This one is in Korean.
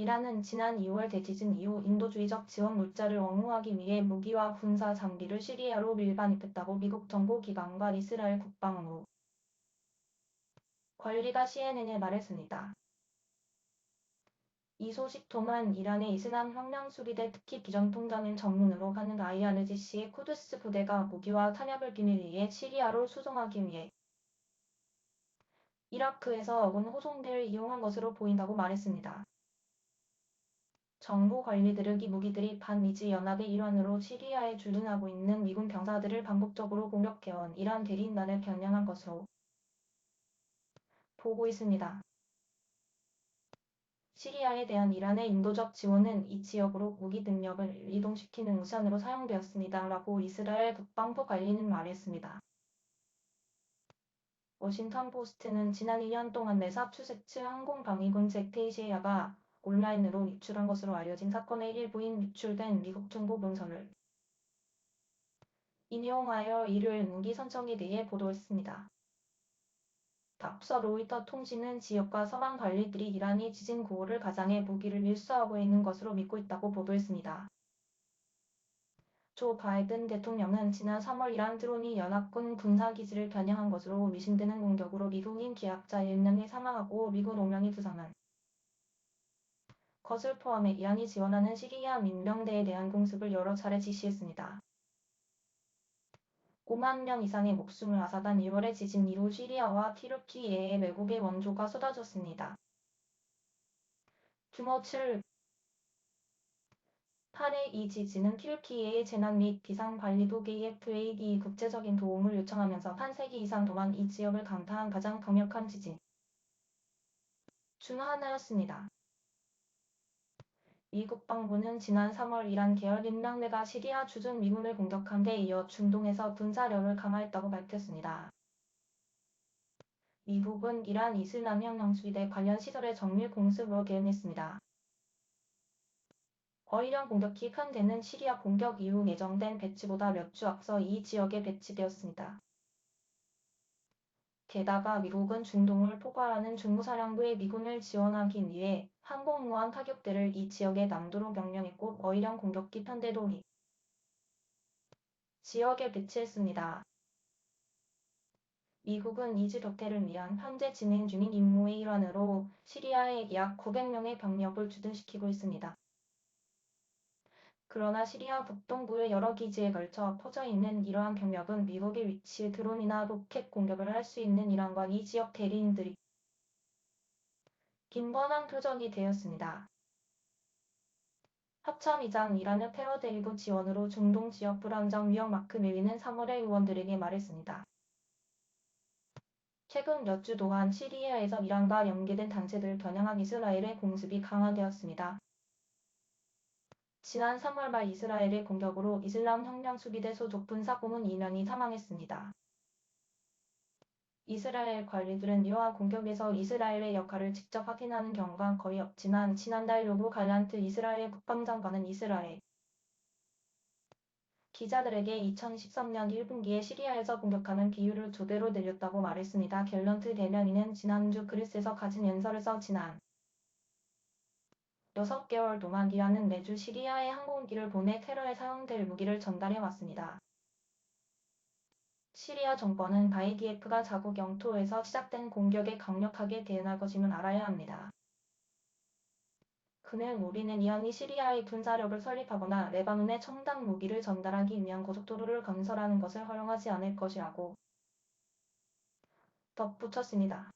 이란은 지난 2월 대지진 이후 인도주의적 지원 물자를 억누하기 위해 무기와 군사 장비를 시리아로 밀반입했다고 미국 정보기관과 이스라엘 국방부 관리가 CNN에 말했습니다. 이 소식 통한 이란의 이슬람 혁명수비대 특히 비전통전을 전문으로 하는 IRGC의 쿠드스 부대가 무기와 탄약을 비밀리에 시리아로 수송하기 위해 이라크에서 온 호송대를 이용한 것으로 보인다고 말했습니다. 정보 관리들은 이 무기들이 반미지 연합의 일환으로 시리아에 주둔하고 있는 미군 병사들을 반복적으로 공격해온 이란 대리인단을 겨냥한 것으로 보고 있습니다. 시리아에 대한 이란의 인도적 지원은 이 지역으로 무기 능력을 이동시키는 우선으로 사용되었습니다. 라고 이스라엘 국방부 관리는 말했습니다. 워싱턴포스트는 지난 2년 동안 매사추세츠 항공방위군 잭 테이시아가 온라인으로 유출한 것으로 알려진 사건의 일부인 유출된 미국 정보 문서를 인용하여 일요일 무기 선정에 대해 보도했습니다. 앞서 로이터 통신은 지역과 서방 관리들이 이란이 지진 구호를 가장해 무기를 밀수하고 있는 것으로 믿고 있다고 보도했습니다. 조 바이든 대통령은 지난 3월 이란 드론이 연합군 군사기지를 겨냥한 것으로 의심되는 공격으로 미국인 기약자 1명이 사망하고 미군 5명이 부상한 것을 포함해 이란이 지원하는 시리아 민병대에 대한 공습을 여러 차례 지시했습니다. 5만 명 이상의 목숨을 앗아간 1월의 지진 이후 시리아와 튀르키예에 외국의 원조가 쏟아졌습니다. 규모 7.8의 이 지진은 튀르키예의 재난 및 비상관리부 KFAD에 국제적인 도움을 요청하면서 한 세기 이상 동안 이 지역을 강타한 가장 강력한 지진 중 하나였습니다. 미 국방부는 지난 3월 이란 계열 민병대가 시리아 주둔 미군을 공격한 데 이어 중동에서 군사력을 강화했다고 밝혔습니다. 미국은 이란 이슬람혁명수비대 관련 시설의 정밀 공습으로 개음했습니다. 어휘령 공격이 큰 대는 시리아 공격 이후 예정된 배치보다 몇 주 앞서 이 지역에 배치되었습니다. 게다가 미국은 중동을 포괄하는 중부사령부의 미군을 지원하기 위해 항공모함 타격대를 이 지역의 남도로 명령했고 어휘령 공격기 편대도 이 지역에 배치했습니다. 미국은 이지 도태를 위한 현재 진행 중인 임무의 일환으로 시리아에 약 900명의 병력을 주둔시키고 있습니다. 그러나 시리아 북동부의 여러 기지에 걸쳐 퍼져 있는 이러한 병력은 미국의 위치에 드론이나 로켓 공격을 할 수 있는 이란과 이 지역 대리인들이 빈번한 표적이 되었습니다. 합참의장 이란의 테러 대일부 지원으로 중동 지역 불안정 위협 마크 밀리는 3월에 의원들에게 말했습니다. 최근 몇 주 동안 시리아에서 이란과 연계된 단체들을 겨냥한 이스라엘의 공습이 강화되었습니다. 지난 3월 말 이스라엘의 공격으로 이슬람 혁명수비대 소속 군사고문 2명이 사망했습니다. 이스라엘 관리들은 이러한 공격에서 이스라엘의 역할을 직접 확인하는 경우가 거의 없지만 지난달 요브 갈란트 이스라엘 국방장관은 이스라엘 기자들에게 2013년 1분기에 시리아에서 공격하는 비율을 2배로 늘렸다고 말했습니다. 갤런트 대변인은 지난주 그리스에서 가진 연설에서 지난 6개월 동안 이란은 매주 시리아에 항공기를 보내 테러에 사용될 무기를 전달해 왔습니다. 시리아 정권은 IDF가 자국 영토에서 시작된 공격에 강력하게 대응할 것임을 알아야 합니다. 그는 우리는 이란이 시리아에 군사력을 설립하거나 레바논에 첨단 무기를 전달하기 위한 고속도로를 건설하는 것을 허용하지 않을 것이라고 덧붙였습니다.